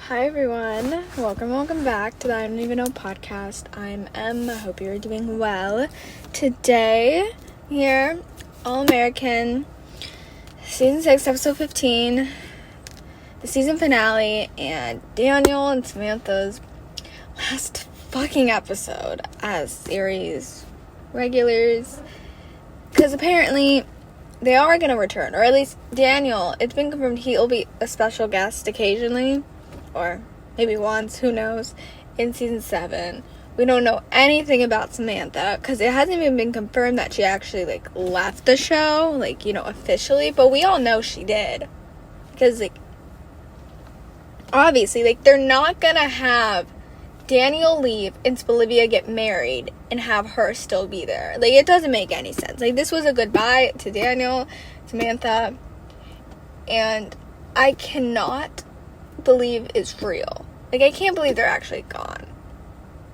Hi everyone, welcome back to the I Don't Even Know podcast. I'm Em, I hope you're doing well. Today, here, All American, Season 6, Episode 15, the season finale, and Daniel and Samantha's last fucking episode as series regulars, because apparently they are going to return, or at least Daniel, it's been confirmed he'll be a special guest occasionally, or maybe once, who knows, in season 7. We don't know anything about Samantha, because it hasn't even been confirmed that she actually, left the show, officially, but we all know she did, because, obviously, they're not gonna have Daniel leave and Olivia get married and have her still be there. It doesn't make any sense. This was a goodbye to Daniel, Samantha, and I cannot believe it's real. I can't believe they're actually gone.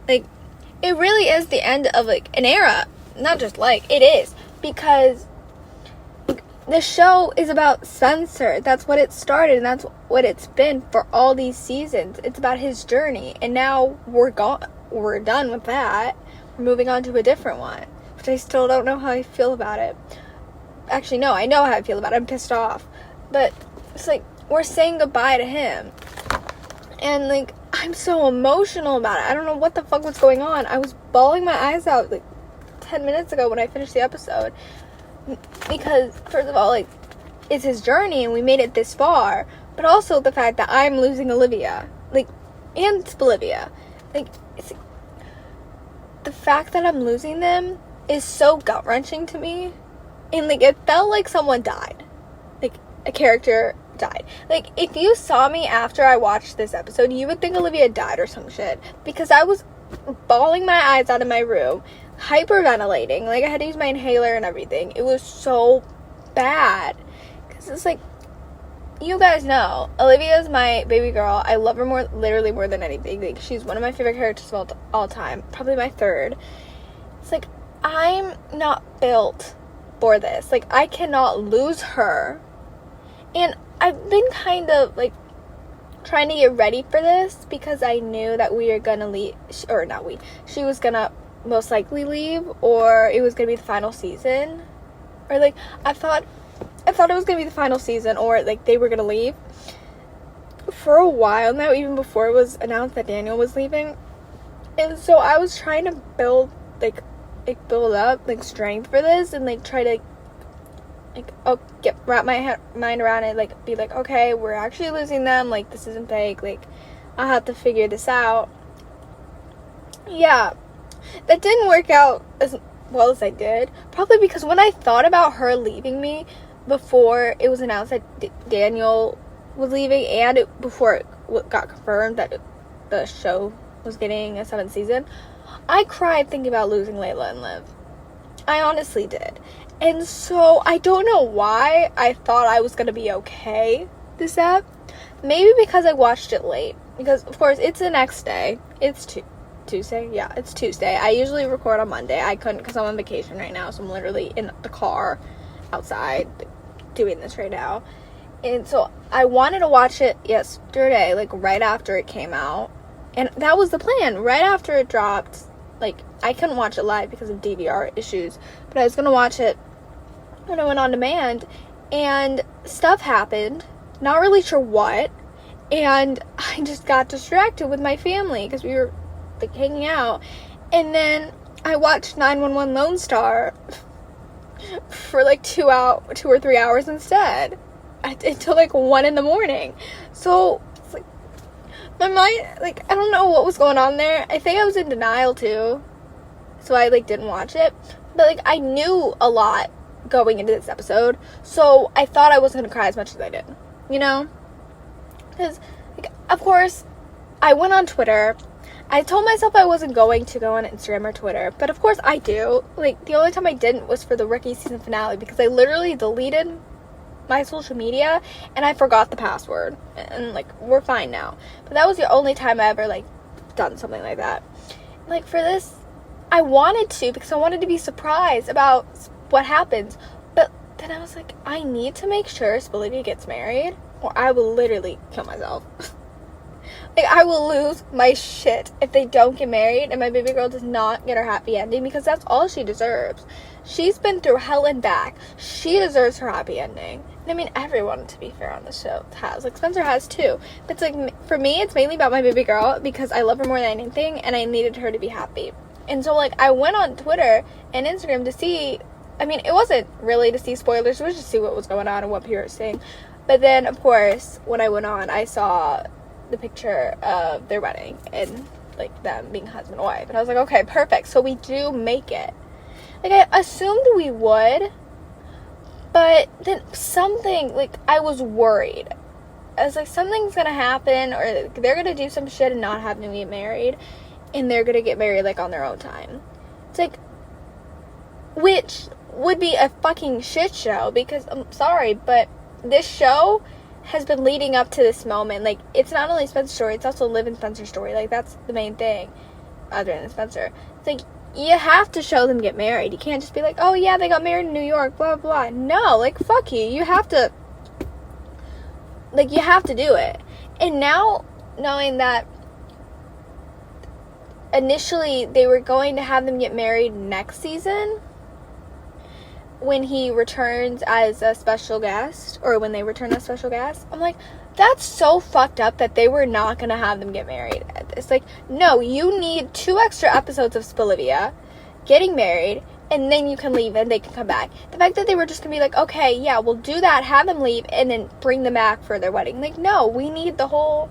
It really is the end of, an era. Not just it is. Because the show is about Spencer. That's what it started, and that's what it's been for all these seasons. It's about his journey, and now we're done with that. We're moving on to a different one, which I still don't know how I feel about it. Actually, no, I know how I feel about it. I'm pissed off. But it's we're saying goodbye to him. And, I'm so emotional about it. I don't know what the fuck was going on. I was bawling my eyes out, 10 minutes ago when I finished the episode. Because, first of all, it's his journey and we made it this far. But also the fact that I'm losing Olivia. And Olivia. The fact that I'm losing them is so gut-wrenching to me. And, it felt like someone died. A character died. If you saw me after I watched this episode, you would think Olivia died or some shit. Because I was bawling my eyes out in my room, hyperventilating. I had to use my inhaler and everything. It was so bad. Because it's you guys know, Olivia's my baby girl. I love her literally more than anything. She's one of my favorite characters of all time. Probably my third. It's I'm not built for this. I cannot lose her. And I've been kind of, trying to get ready for this because I knew that we are gonna leave, or not we, she was gonna most likely leave, or it was gonna be the final season, or, I thought it was gonna be the final season, or, they were gonna leave for a while now, even before it was announced that Daniel was leaving, and so I was trying to build, build up, strength for this, and, try to wrap my mind around it, be okay, we're actually losing them, this isn't fake, I'll have to figure this out. Yeah, that didn't work out as well as I did, probably because when I thought about her leaving me before it was announced that Daniel was leaving, and before it got confirmed that the show was getting a 7th season, I cried thinking about losing Layla and Liv. I honestly did. And so, I don't know why I thought I was going to be okay this ep. Maybe because I watched it late. Because, of course, it's the next day. It's Tuesday? Yeah, it's Tuesday. I usually record on Monday. I couldn't because I'm on vacation right now. So, I'm literally in the car outside doing this right now. And so, I wanted to watch it yesterday, right after it came out. And that was the plan. Right after it dropped, I couldn't watch it live because of DVR issues. But I was going to watch it when I went on demand, and stuff happened, not really sure what, and I just got distracted with my family because we were hanging out, and then I watched 911 Lone Star for 2 or 3 hours instead, until 1 in the morning. So it's my mind, I don't know what was going on there. I think I was in denial too, so I didn't watch it, but I knew a lot going into this episode, so I thought I wasn't gonna cry as much as I did, because of course I went on Twitter. I told myself I wasn't going to go on Instagram or Twitter, but of course I do. The only time I didn't was for the rookie season finale, because I literally deleted my social media and I forgot the password, and we're fine now, but that was the only time I ever done something like that. For this, I wanted to, because I wanted to be surprised about what happens, but then I was I need to make sure Olivia gets married or I will literally kill myself. Like, I will lose my shit if they don't get married and my baby girl does not get her happy ending, because that's all she deserves. She's been through hell and back. She deserves her happy ending. And I mean, everyone, to be fair, on the show has. Like, Spencer has too. But it's like, for me, it's mainly about my baby girl because I love her more than anything and I needed her to be happy. And so, like, I went on Twitter and Instagram to see, I mean, it wasn't really to see spoilers, it was just to see what was going on and what people were saying. But then, of course, when I went on, I saw the picture of their wedding and, like, them being husband and wife. And I was like, okay, perfect. So we do make it. Like, I assumed we would, but then something, like, I was worried. I was like, something's gonna happen, or they're gonna do some shit and not have them get married, and they're gonna get married, like, on their own time. It's like, which would be a fucking shit show, because, I'm sorry, but this show has been leading up to this moment. Like, it's not only Spencer's story, it's also Liv and Spencer's story. Like, that's the main thing, other than Spencer. It's like, you have to show them get married. You can't just be like, oh yeah, they got married in New York, blah, blah. No, like, fuck you. You have to, like, you have to do it. And now, knowing that initially they were going to have them get married next season, when he returns as a special guest, or when they return as special guest, I'm like, that's so fucked up that they were not going to have them get married at this. Like, no, you need 2 extra episodes of Spolivia getting married, and then you can leave and they can come back. The fact that they were just going to be like, okay, yeah, we'll do that, have them leave, and then bring them back for their wedding. Like, no, we need the whole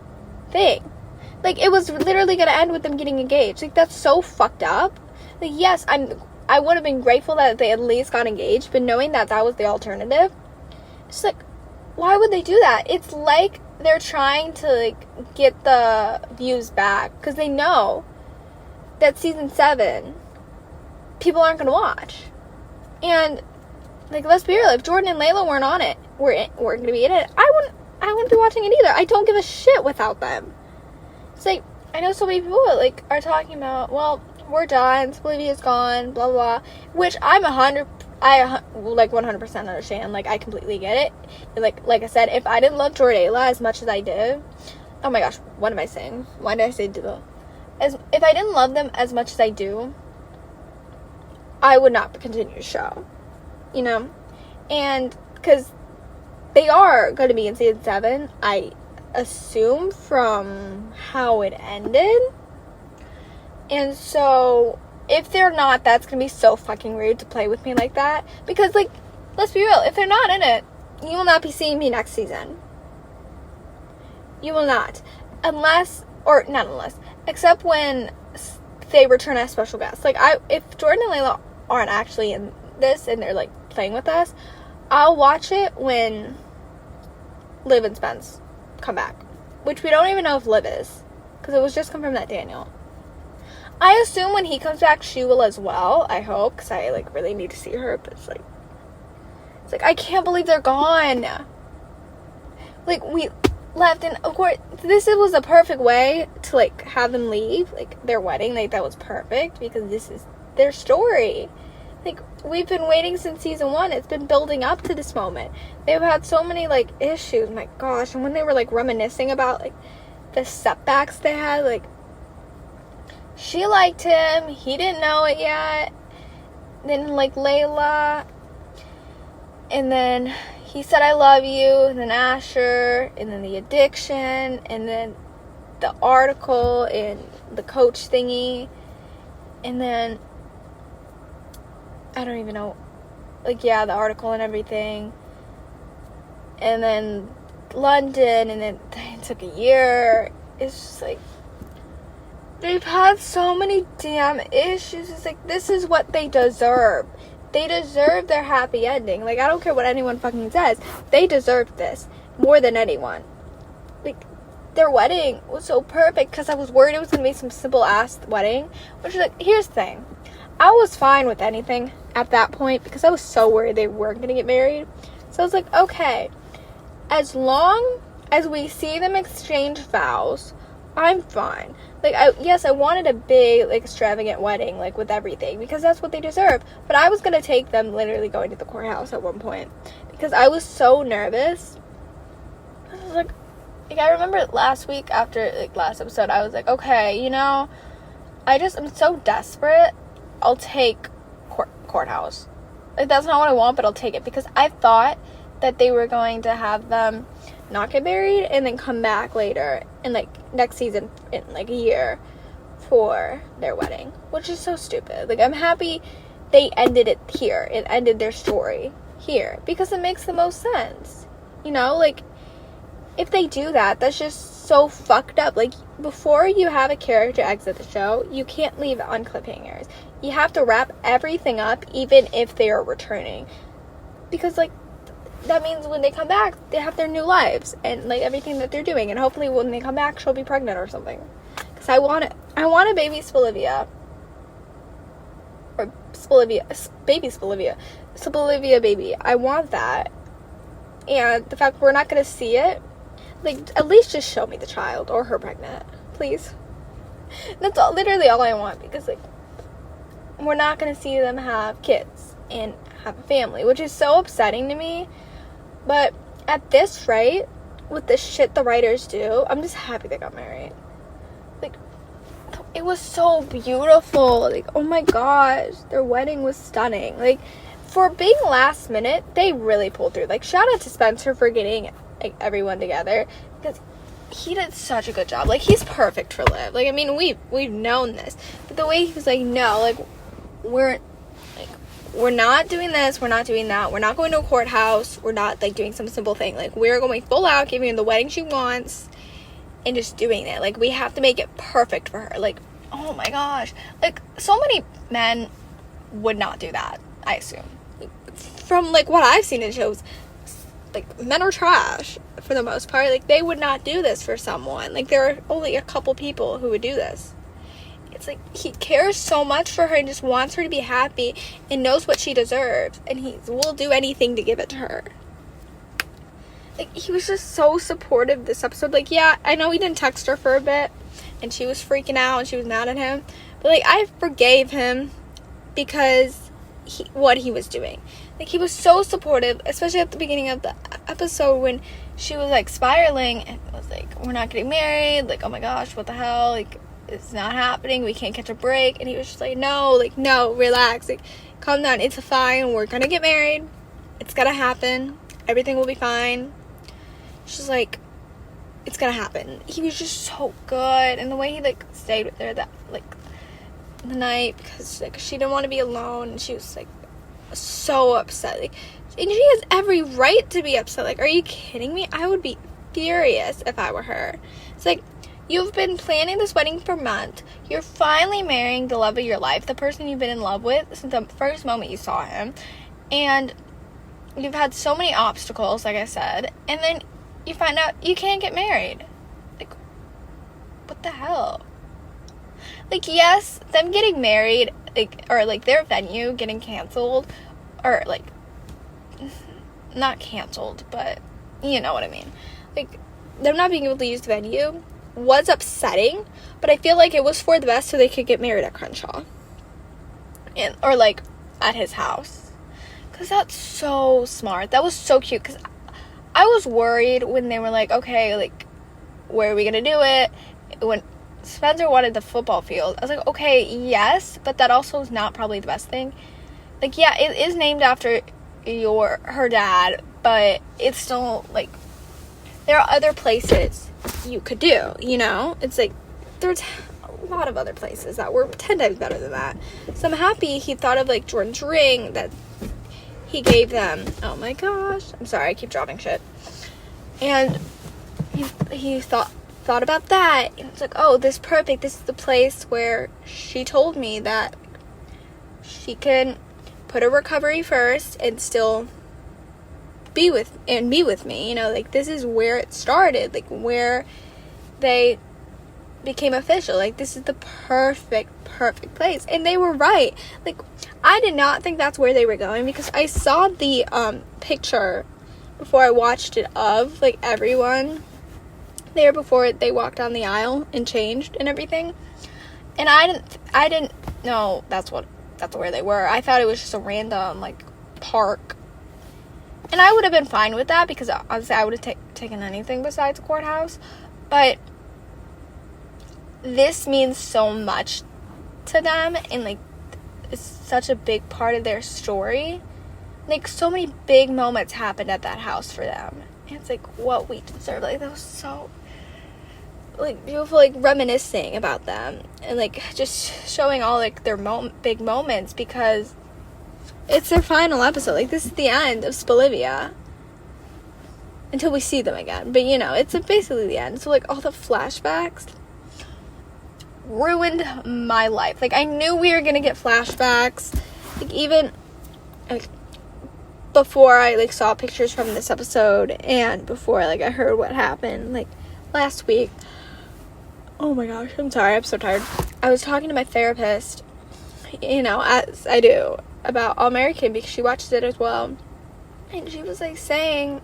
thing. Like, it was literally going to end with them getting engaged. Like, that's so fucked up. Like, yes, I would have been grateful that they at least got engaged, but knowing that that was the alternative, it's like, why would they do that? It's like they're trying to, like, get the views back, because they know that season 7 people aren't going to watch. And, like, let's be real, if Jordan and Layla weren't on it, weren't going to be in it, I wouldn't be watching it either. I don't give a shit without them. It's like, I know so many people, like, are talking about, well, we're done, Bolivia's gone, blah, blah, blah, which I 100% understand. Like, I completely get it. And like I said, if I didn't love Jordala as much as I did, oh my gosh, what am I saying? Why did I say do? If I didn't love them as much as I do, I would not continue the show, you know? And, because they are going to be in season 7, I assume, from how it ended. And so, if they're not, that's going to be so fucking rude to play with me like that. Because, like, let's be real, if they're not in it, you will not be seeing me next season. You will not. Except when they return as special guests. Like, if Jordan and Layla aren't actually in this and they're, like, playing with us, I'll watch it when Liv and Spence come back. Which we don't even know if Liv is, because it was just confirmed that Daniel. I assume when he comes back, she will as well. I hope, because I, like, really need to see her. But it's like, I can't believe they're gone. Like, we left, and of course, this was a perfect way to, like, have them leave, like, their wedding. Like, that was perfect, because this is their story. Like, we've been waiting since season 1. It's been building up to this moment. They've had so many, like, issues. My gosh. And when they were, like, reminiscing about, like, the setbacks they had, like, she liked him. He didn't know it yet. Then, like, Layla. And then he said, I love you. And then Asher. And then the addiction. And then the article and the coach thingy. And then, I don't even know. Like, yeah, the article and everything. And then London. And then it took a year. It's just like, they've had so many damn issues. It's like, this is what they deserve. They deserve their happy ending. Like, I don't care what anyone fucking says. They deserved this more than anyone. Like, their wedding was so perfect, because I was worried it was going to be some simple-ass wedding. Which is like, here's the thing. I was fine with anything at that point, because I was so worried they weren't going to get married. So I was like, okay, as long as we see them exchange vows, I'm fine. Like, I wanted a big, like, extravagant wedding, like, with everything, because that's what they deserve. But I was going to take them literally going to the courthouse at one point, because I was so nervous. I was like, like, I remember last week after, like, last episode, I was like, okay, you know, I'm so desperate, I'll take courthouse. Like, that's not what I want, but I'll take it, because I thought that they were going to have them not get married and then come back later in, like, next season in, like, a year for their wedding, which is so stupid. Like, I'm happy they ended it here and ended their story here, because it makes the most sense, you know? Like, if they do that, that's just so fucked up. Like, before you have a character exit the show, you can't leave it on cliffhangers. You have to wrap everything up, even if they are returning, because, like, that means when they come back, they have their new lives and, like, everything that they're doing, and hopefully when they come back, she'll be pregnant or something, because I want a baby Spilivia, or Spilivia baby. I want that, and the fact we're not going to see it, like, at least just show me the child or her pregnant, please. That's literally all I want, because, like, we're not going to see them have kids and have a family, which is so upsetting to me. But at this rate, with the shit the writers do, I'm just happy they got married. Like, it was so beautiful. Like, oh my gosh, their wedding was stunning. Like, for being last minute, they really pulled through. Like, shout out to Spencer for getting, like, everyone together, because he did such a good job. Like, he's perfect for Liv. Like, I mean, we've known this, but the way he was like, no, like, we're not doing this, we're not doing that, we're not going to a courthouse, we're not, like, doing some simple thing. Like, we're going full out, giving her the wedding she wants, and just doing it. Like, we have to make it perfect for her. Like, oh my gosh. Like, so many men would not do that, I assume. From, like, what I've seen in shows, like, men are trash, for the most part. Like, they would not do this for someone. Like, there are only a couple people who would do this. It's like, he cares so much for her and just wants her to be happy and knows what she deserves, and he will do anything to give it to her. Like, he was just so supportive this episode. Like, yeah, I know he didn't text her for a bit, and she was freaking out, and she was mad at him, but, like, I forgave him because what he was doing. Like, he was so supportive, especially at the beginning of the episode when she was, like, spiraling, and it was like, we're not getting married, like, oh my gosh, what the hell, like, it's not happening, we can't catch a break. And he was just like, no, relax, like, calm down, it's fine, we're gonna get married, it's gonna happen, everything will be fine. She's like, it's gonna happen. He was just so good, and the way he, like, stayed with her that, like, the night, because, like, she didn't want to be alone, and she was, like, so upset, like, and she has every right to be upset. Like, are you kidding me? I would be furious if I were her. It's like, you've been planning this wedding for months. You're finally marrying the love of your life, the person you've been in love with since the first moment you saw him. And you've had so many obstacles, like I said. And then you find out you can't get married. Like, what the hell? Like, yes, them getting married, like, or, like, their venue getting canceled, or, like, not canceled, but you know what I mean. Like, them not being able to use the venue was upsetting, but I feel like it was for the best so they could get married at Crenshaw, and or, like, at his house, because that's so smart. That was so cute, because I was worried when they were like, okay, like, where are we gonna do it? When Spencer wanted the football field, I was like, okay, yes, but that also is not probably the best thing. Like, yeah, it is named after her dad, but it's still, like, there are other places you could do, you know? It's like, there's a lot of other places that were 10 times better than that. So I'm happy he thought of, like, Jordan's ring that he gave them. Oh my gosh. I'm sorry, I keep dropping shit. And he thought about that. And it's like, oh, this is perfect. This is the place where she told me that she can put her recovery first and still be with me, you know, like, this is where it started, like, where they became official. Like, this is the perfect place, and they were right. Like, I did not think that's where they were going, because I saw the picture before I watched it of, like, everyone there before they walked down the aisle and changed and everything, and I didn't know that's where they were. I thought it was just a random, like, park. And I would have been fine with that, because obviously I would have partake in anything besides the courthouse, but this means so much to them, and like it's such a big part of their story. Like, so many big moments happened at that house for them, and it's like what we deserve. Like, that was so like beautiful, like reminiscing about them and like just showing all like their big moments, because it's their final episode. Like, this is the end of Spolivia until we see them again, but you know, it's basically the end. So like all the flashbacks ruined my life. Like, I knew we were gonna get flashbacks, like even like before I like saw pictures from this episode, and before like I heard what happened like last week. Oh my gosh, I'm sorry, I'm so tired. I was talking to my therapist, you know, as I do, about All American, because she watched it as well, and she was like saying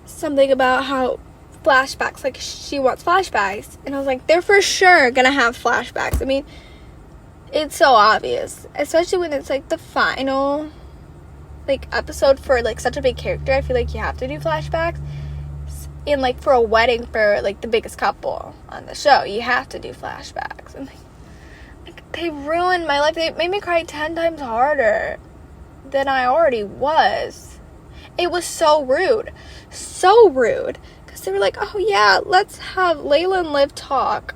something about how flashbacks, like she wants flashbacks, and I was like, they're for sure gonna have flashbacks. I mean, it's so obvious, especially when it's like the final like episode for like such a big character. I feel like you have to do flashbacks, and like for a wedding for like the biggest couple on the show, you have to do flashbacks. And like they ruined my life. They made me cry 10 times harder than I already was. It was so rude, because they were like, oh yeah, let's have Layla and Liv talk,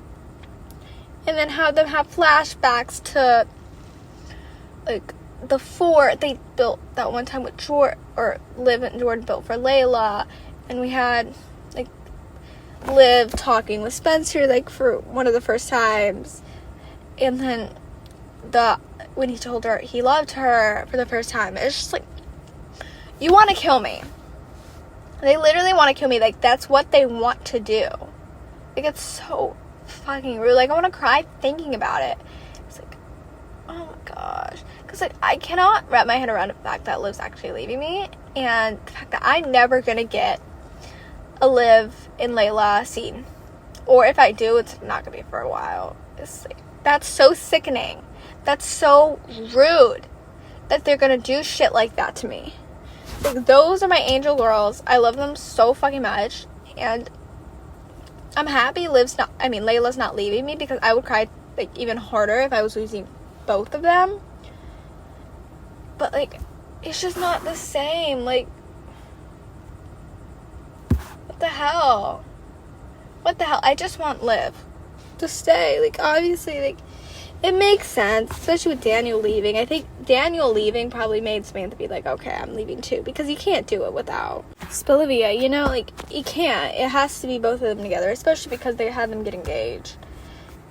and then have them have flashbacks to like the fort they built that one time with Jordan, or Liv and Jordan built for Layla, and we had like Liv talking with Spencer like for one of the first times, and then when he told her he loved her for the first time. It's just like, you want to kill me. They literally want to kill me. Like, that's what they want to do. Like, it's so fucking rude. Like, I want to cry thinking about it. It's like, oh my gosh. Because, like, I cannot wrap my head around the fact that Liv's actually leaving me, and the fact that I'm never going to get a Liv and Layla scene. Or if I do, it's not going to be for a while. It's like, that's so sickening. That's so rude that they're going to do shit like that to me. Like, those are my angel girls. I love them so fucking much, and I'm happy Layla's not leaving me, because I would cry like even harder if I was losing both of them. But like, it's just not the same. Like, what the hell? I just want Liv to stay. Like, obviously, like, it makes sense, especially with Daniel leaving. I think Daniel leaving probably made Samantha be like, okay, I'm leaving too, because you can't do it without Spolivia, you know? Like, you can't. It has to be both of them together, especially because they had them get engaged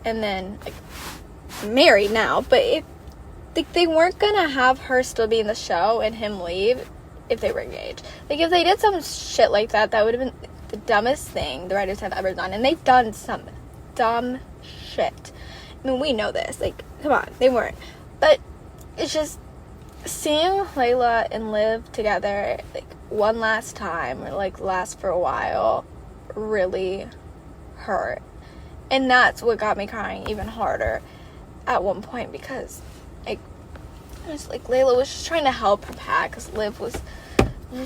and then like married now. But if like, they weren't gonna have her still be in the show and him leave if they were engaged. Like, if they did some shit like that, that would have been the dumbest thing the writers have ever done. And they've done some dumb shit. I mean, we know this. Like, come on, they weren't. But it's just seeing Layla and Liv together, like, one last time, or like last for a while, really hurt. And that's what got me crying even harder at one point, because like, it's like Layla was just trying to help her Pat, because Liv was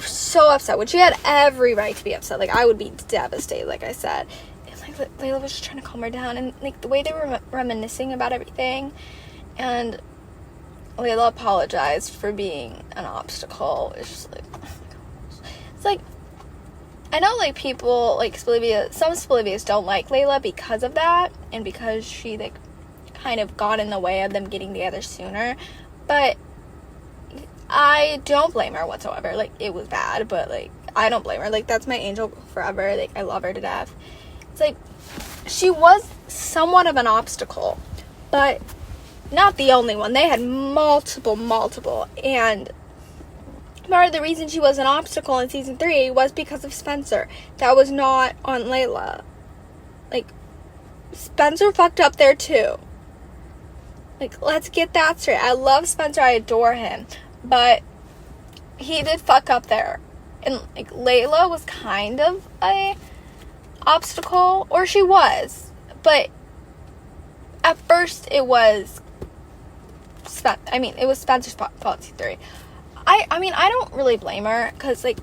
so upset, which she had every right to be upset. Like, I would be devastated, like I said. Layla was just trying to calm her down, and like the way they were reminiscing about everything, and Layla apologized for being an obstacle. It's just like, oh my gosh. It's like, I know like people like Spolivia, some Spolivias don't like Layla because of that, and because she like kind of got in the way of them getting together sooner, but I don't blame her whatsoever. Like, it was bad, but like, I don't blame her. Like, that's my angel forever. Like, I love her to death. It's like, she was somewhat of an obstacle, but not the only one. They had multiple, and part of the reason she was an obstacle in season 3 was because of Spencer. That was not on Layla. Like, Spencer fucked up there too. Like, let's get that straight. I love Spencer, I adore him, but he did fuck up there. And like, Layla was kind of a obstacle, or she was, but at first it was Spencer's fault in season 3. I mean, I don't really blame her, because like,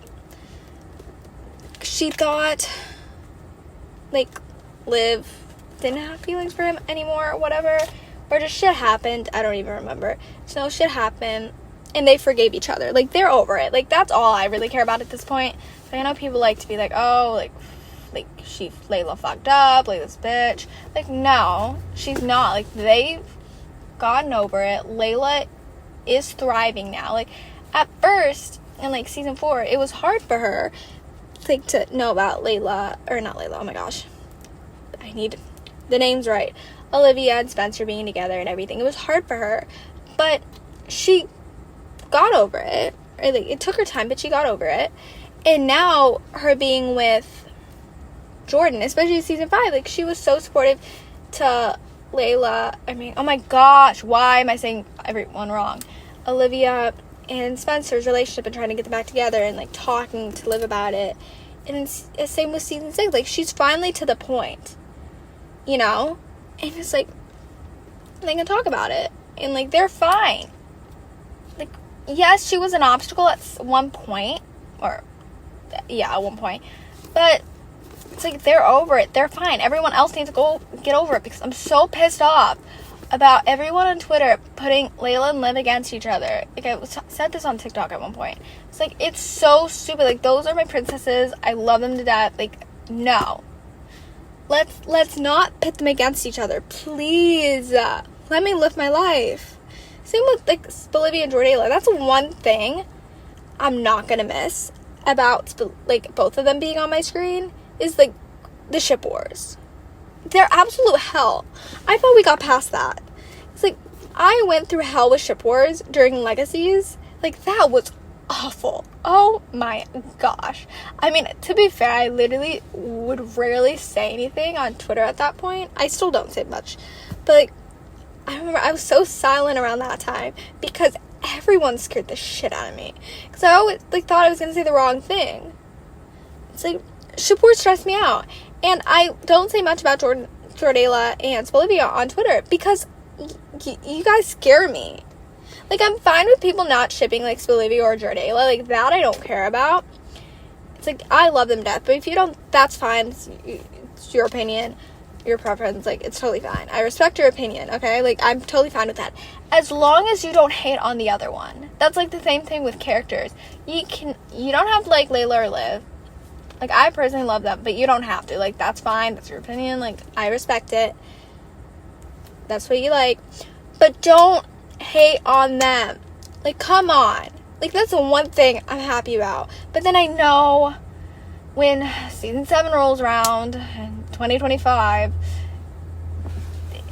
she thought, like, Liv didn't have feelings for him anymore or whatever, or just shit happened. I don't even remember. So shit happened, and they forgave each other. Like, they're over it. Like, that's all I really care about at this point. So I know people like to be like, oh, like Layla fucked up, like, this bitch. Like, no, she's not. Like, they've gotten over it. Layla is thriving now. Like, at first, in, like, season 4, it was hard for her, like, to know about Layla, or not Layla, oh my gosh. I need the names right. Olivia and Spencer being together and everything. It was hard for her, but she got over it. Or, like, it took her time, but she got over it. And now, her being with Jordan, especially season 5, like, she was so supportive to Layla. I mean, oh my gosh, why am I saying everyone wrong? Olivia and Spencer's relationship and trying to get them back together and, like, talking to Liv about it. And it's the same with season 6. Like, she's finally to the point, you know? And it's like, they can talk about it. And, like, they're fine. Like, yes, she was an obstacle at one point. Or, yeah, at one point. But it's like, they're over it. They're fine. Everyone else needs to go get over it, because I'm so pissed off about everyone on Twitter putting Layla and Liv against each other. Like, I said this on TikTok at one point. It's like, it's so stupid. Like, those are my princesses. I love them to death. Like, no. Let's not pit them against each other. Please. Let me live my life. Same with, like, Olivia and Jordala. That's one thing I'm not gonna miss about, like, both of them being on my screen, is, like, the ship wars. They're absolute hell. I thought we got past that. It's like, I went through hell with ship wars during Legacies. Like, that was awful. Oh my gosh. I mean, to be fair, I literally would rarely say anything on Twitter at that point. I still don't say much. But, like, I remember I was so silent around that time because everyone scared the shit out of me. Because I always, like, thought I was going to say the wrong thing. It's like, ship wars stress me out. And I don't say much about Jordala and Olivia on Twitter because you guys scare me. Like, I'm fine with people not shipping, like, Olivia or Jordala. Like, that I don't care about. It's like, I love them to death. But if you don't, that's fine. It's your opinion, your preference. Like, it's totally fine. I respect your opinion, okay? Like, I'm totally fine with that. As long as you don't hate on the other one. That's, like, the same thing with characters. You don't have to like Layla or Liv. Like, I personally love them, but you don't have to. Like, that's fine. That's your opinion. Like, I respect it. That's what you like. But don't hate on them. Like, come on. Like, that's the one thing I'm happy about. But then I know when season 7 rolls around in 2025,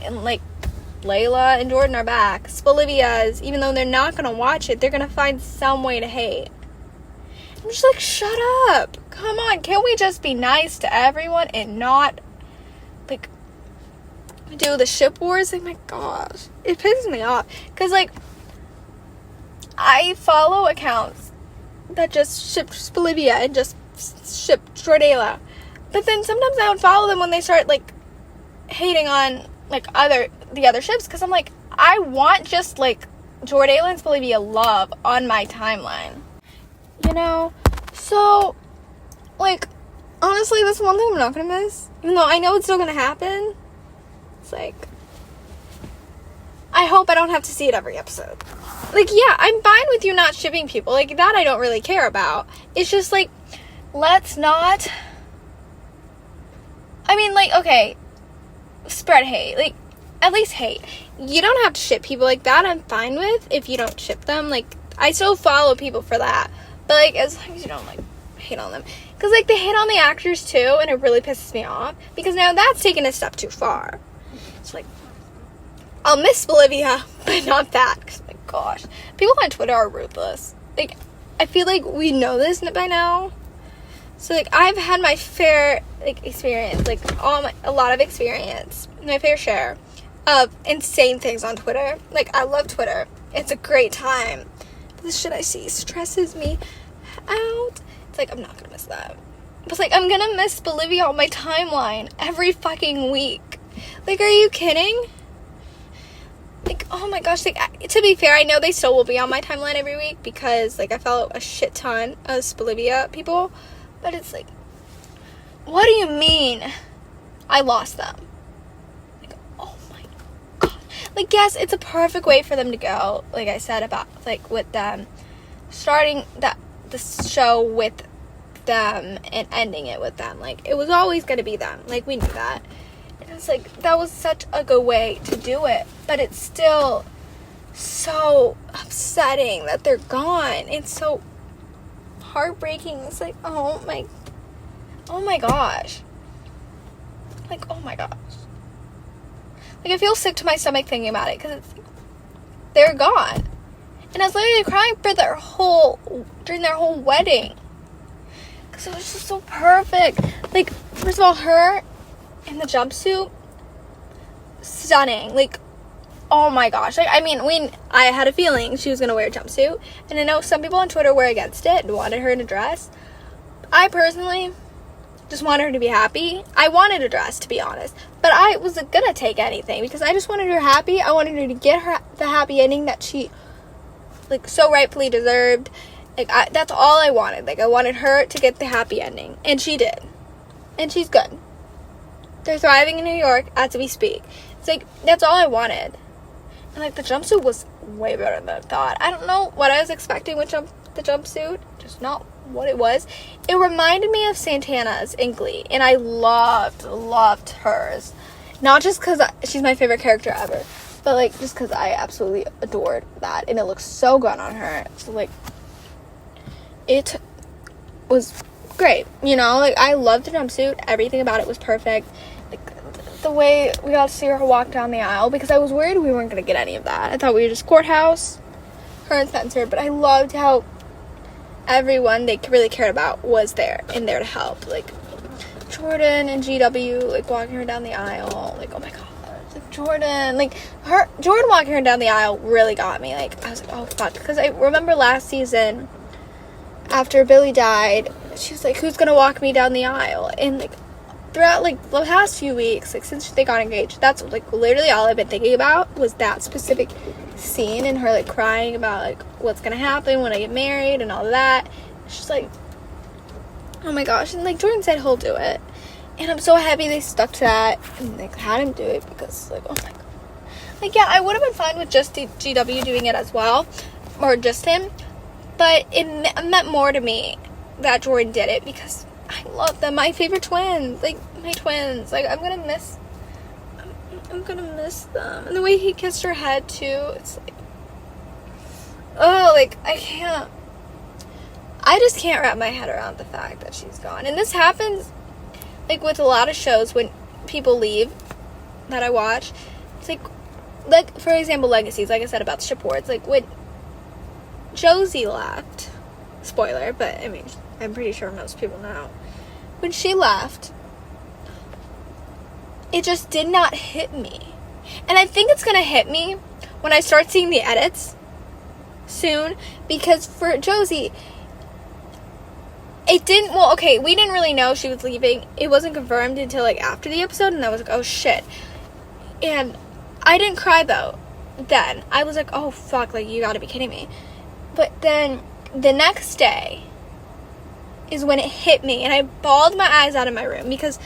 and, like, Layla and Jordan are back. Olivia's, even though they're not going to watch it, they're going to find some way to hate. I'm just like, shut up. Come on. Can't we just be nice to everyone and not, like, do the ship wars? Like, my gosh. It pisses me off. Because, like, I follow accounts that just ship Olivia and just ship Jordala. But then sometimes I don't follow them when they start, like, hating on, like, the other ships. Because I'm like, I want just, like, Jordala and Olivia love on my timeline. You know? So, like, honestly, that's one thing I'm not gonna miss. Even though I know it's still gonna happen. It's like, I hope I don't have to see it every episode. Like, yeah, I'm fine with you not shipping people. Like, that I don't really care about. It's just, like, let's not... I mean, like, okay, spread hate. Like, at least hate. You don't have to ship people like that. I'm fine with if you don't ship them. Like, I still follow people for that. But, like, as long as you don't, like, hate on them. Because, like, they hate on the actors, too, and it really pisses me off. Because now that's taken a step too far. It's like, I'll miss Olivia, but not that. Because, my gosh. People on Twitter are ruthless. Like, I feel like we know this by now. So, like, I've had my fair, like, experience. Like, a lot of experience. My fair share of insane things on Twitter. Like, I love Twitter. It's a great time. But the shit I see stresses me out. It's like, I'm not gonna miss that. But, like, I'm gonna miss Olivia on my timeline every fucking week. Like, are you kidding? Like, oh my gosh, like, to be fair, I know they still will be on my timeline every week because, like, I follow a shit ton of Olivia people, but it's like, what do you mean I lost them? Like, oh my god. Like, yes, it's a perfect way for them to go, like I said, about, like, with them starting the show with them and ending it with them. Like, it was always going to be them. Like, we knew that. And it's like, that was such a good way to do it. But it's still so upsetting that they're gone. It's so heartbreaking. It's like, oh my gosh. Like, oh my gosh. Like, I feel sick to my stomach thinking about it, because it's like, they're gone. And I was literally crying for during their whole wedding. Because it was just so perfect. Like, first of all, her in the jumpsuit, stunning. Like, oh my gosh. Like, I mean, I had a feeling she was going to wear a jumpsuit. And I know some people on Twitter were against it and wanted her in a dress. I personally just wanted her to be happy. I wanted a dress, to be honest. But I wasn't going to take anything because I just wanted her happy. I wanted her to get the happy ending that she, like, so rightfully deserved. Like, that's all I wanted. Like, I wanted her to get the happy ending. And she did. And she's good. They're thriving in New York as we speak. It's like, that's all I wanted. And, like, the jumpsuit was way better than I thought. I don't know what I was expecting with the jumpsuit. Just not what it was. It reminded me of Santana's in Glee. And I loved hers. Not just because she's my favorite character ever. But, like, just because I absolutely adored that. And it looks so good on her. So, like, it was great. You know? Like, I loved the jumpsuit. Everything about it was perfect. Like, the way we got to see her walk down the aisle. Because I was worried we weren't going to get any of that. I thought we were just courthouse. Her and Spencer. But I loved how everyone they really cared about was there. And there to help. Like, Jordan and GW, like, walking her down the aisle. Like, oh my god. Jordan walking her down the aisle really got me. Like, I was like, oh fuck, because I remember last season after Billy died, she was like, who's gonna walk me down the aisle? And like throughout like the past few weeks, like since they got engaged, that's like literally all I've been thinking about was that specific scene and her like crying about like what's gonna happen when I get married and all of that. She's like, oh my gosh. And like Jordan said he'll do it. And I'm so happy they stuck to that and like had him do it because like, oh my god. Like, yeah, I would have been fine with just GW doing it as well. Or just him. But it meant more to me that Jordan did it because I love them. My favorite twins. Like, my twins. Like, I'm gonna miss them. And the way he kissed her head, too. It's like, oh, like, I just can't wrap my head around the fact that she's gone. And this happens like with a lot of shows when people leave that I watch. It's like for example, Legacies, like I said about the ship awards, like when Josie left, spoiler, but I mean I'm pretty sure most people know, when she left, it just did not hit me. And I think it's gonna hit me when I start seeing the edits soon, because for Josie, it didn't, well, okay, we didn't really know she was leaving. It wasn't confirmed until, like, after the episode, and I was like, oh, shit. And I didn't cry, though, then. I was like, oh, fuck, like, you gotta be kidding me. But then, the next day is when it hit me, and I bawled my eyes out in my room, because,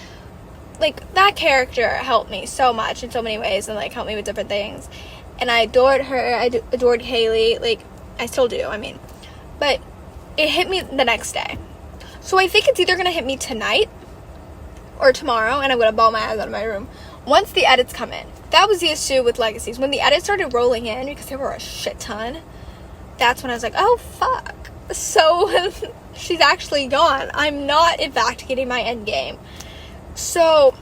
like, that character helped me so much in so many ways, and, like, helped me with different things. And I adored her, I adored Haley, like, I still do, I mean. But it hit me the next day. So I think it's either going to hit me tonight or tomorrow, and I'm going to bawl my eyes out of my room once the edits come in. That was the issue with Legacies. When the edits started rolling in, because there were a shit ton, that's when I was like, oh, fuck. So she's actually gone. I'm not, in fact, getting my end game. So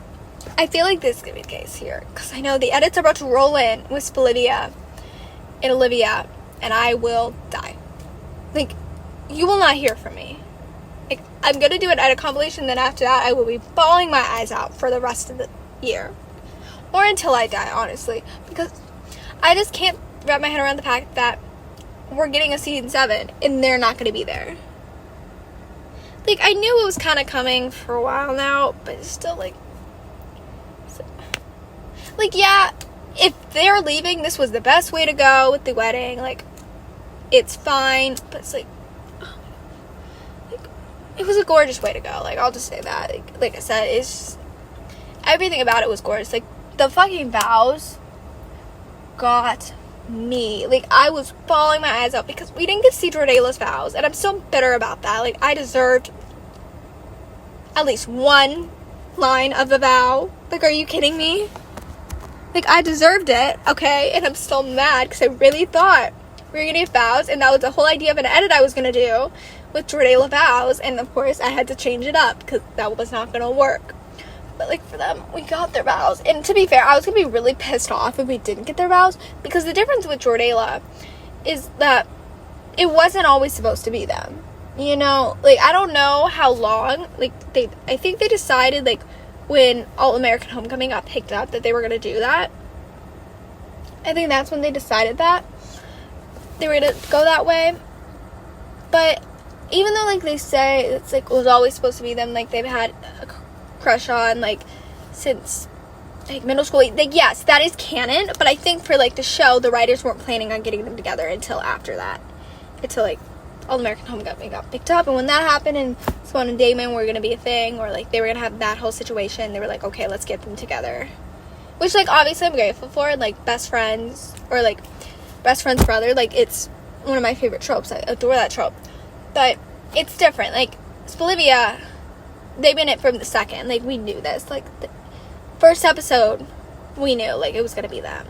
I feel like this is going to be the case here, because I know the edits are about to roll in with Olivia, and I will die. Like, you will not hear from me. Like, I'm going to do it at a compilation, then after that, I will be bawling my eyes out for the rest of the year. Or until I die, honestly. Because I just can't wrap my head around the fact that we're getting a season 7, and they're not going to be there. Like, I knew it was kind of coming for a while now, but it's still, like, yeah, if they're leaving, this was the best way to go with the wedding. Like, it's fine, but it's like, it was a gorgeous way to go. Like, I'll just say that. Like I said, it's just, everything about it was gorgeous. Like, the fucking vows got me. Like, I was bawling my eyes out because we didn't get to see Jordala's vows, and I'm so bitter about that. Like, I deserved at least one line of the vow. Like, are you kidding me? Like, I deserved it, okay? And I'm still mad because I really thought we were gonna get vows, and that was the whole idea of an edit I was gonna do with Jordala vows, and of course I had to change it up because that was not gonna work. But, like, for them, we got their vows. And to be fair, I was going to be really pissed off if we didn't get their vows. Because the difference with Jordala is that it wasn't always supposed to be them. You know? Like, I don't know how long. Like, I think they decided, like, when All-American Homecoming got picked up that they were going to do that. I think that's when they decided that. They were going to go that way. But even though, like, they say it's, like, it was always supposed to be them, like, they've had a crush on, like, since, like, middle school. Like, yes, that is canon, but I think for, like, the show, the writers weren't planning on getting them together until after that. Until, like, All-American Homecoming got picked up, and when that happened and Swan and Damon were gonna be a thing, or, like, they were gonna have that whole situation, they were like, okay, let's get them together. Which, like, obviously I'm grateful for, like, best friends, or, like, best friend's brother. Like, it's one of my favorite tropes. I adore that trope. But it's different. Like, Bolivia, they've been it from the second. Like, we knew this. Like, the first episode, we knew, like, it was going to be them.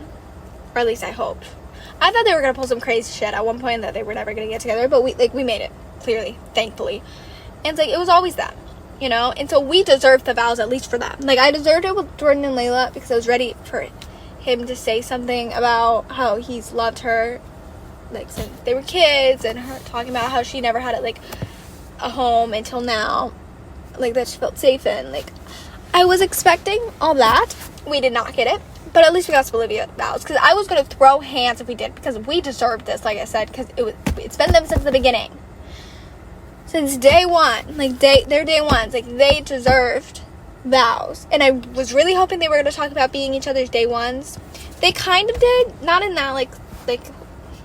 Or at least I hoped. I thought they were going to pull some crazy shit at one point that they were never going to get together. But, we made it, clearly, thankfully. And it's like, it was always them, you know? And so we deserved the vows, at least for them. Like, I deserved it with Jordan and Layla because I was ready for him to say something about how he's loved her, like, since they were kids. And her talking about how she never had, like, a home until now. Like, that she felt safe in. Like, I was expecting all that. We did not get it. But at least we got Bolivia vows. Because I was going to throw hands if we did. Because we deserved this, like I said. Because it's been them since the beginning. Since day one. Like, they're day ones. Like, they deserved vows. And I was really hoping they were going to talk about being each other's day ones. They kind of did. Not in that, like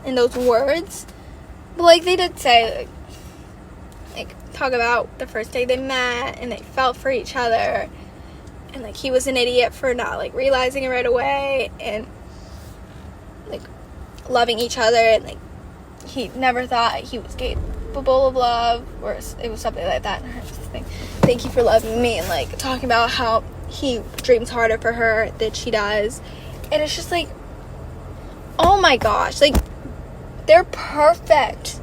in those words. But, like, they did say, like, talk about the first day they met and they felt for each other, and, like, he was an idiot for not, like, realizing it right away, and, like, loving each other, and, like, he never thought he was capable of love, or it was something like that. And her just thing, thank you for loving me, and, like, talking about how he dreams harder for her than she does. And it's just like, oh my gosh, like, they're perfect,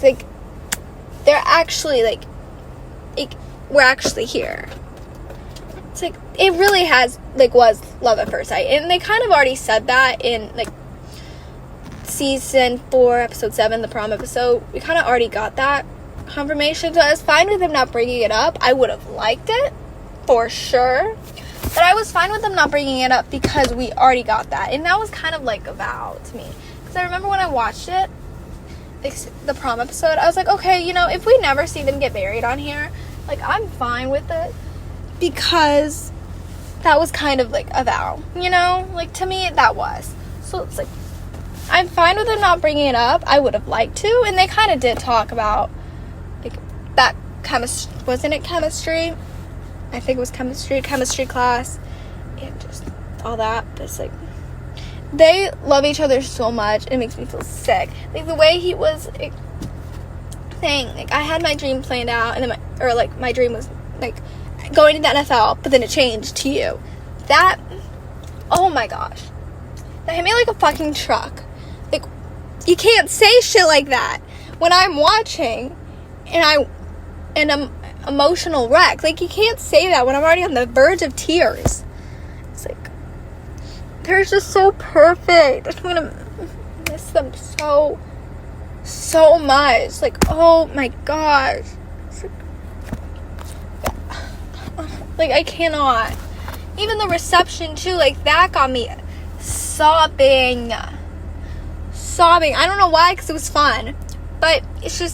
like, they're actually, like, we're actually here. It's like, it really has, like, was love at first sight. And they kind of already said that in, like, season 4, episode 7, the prom episode. We kind of already got that confirmation. So I was fine with them not bringing it up. I would have liked it, for sure. But I was fine with them not bringing it up because we already got that. And that was kind of like a vow to me. Because I remember when I watched it, the prom episode, I was like, okay, you know, if we never see them get married on here, like, I'm fine with it, because that was kind of like a vow, you know? Like, to me, that was. So it's like, I'm fine with them not bringing it up. I would have liked to. And they kind of did talk about, like, that wasn't it chemistry? I think it was chemistry class, and just all that. But it's like, they love each other so much. It makes me feel sick. Like, the way he was, like, saying, like, I had my dream planned out, and then my dream was, like, going to the NFL, but then it changed to you. That, oh my gosh, that hit me like a fucking truck. Like, you can't say shit like that when I'm watching, and I'm emotional wreck. Like, you can't say that when I'm already on the verge of tears. It's like, they're just so perfect. I'm gonna miss them so much. Like, oh my gosh. Like, I cannot. Even the reception too, like, that got me sobbing. I don't know why, because it was fun, but it's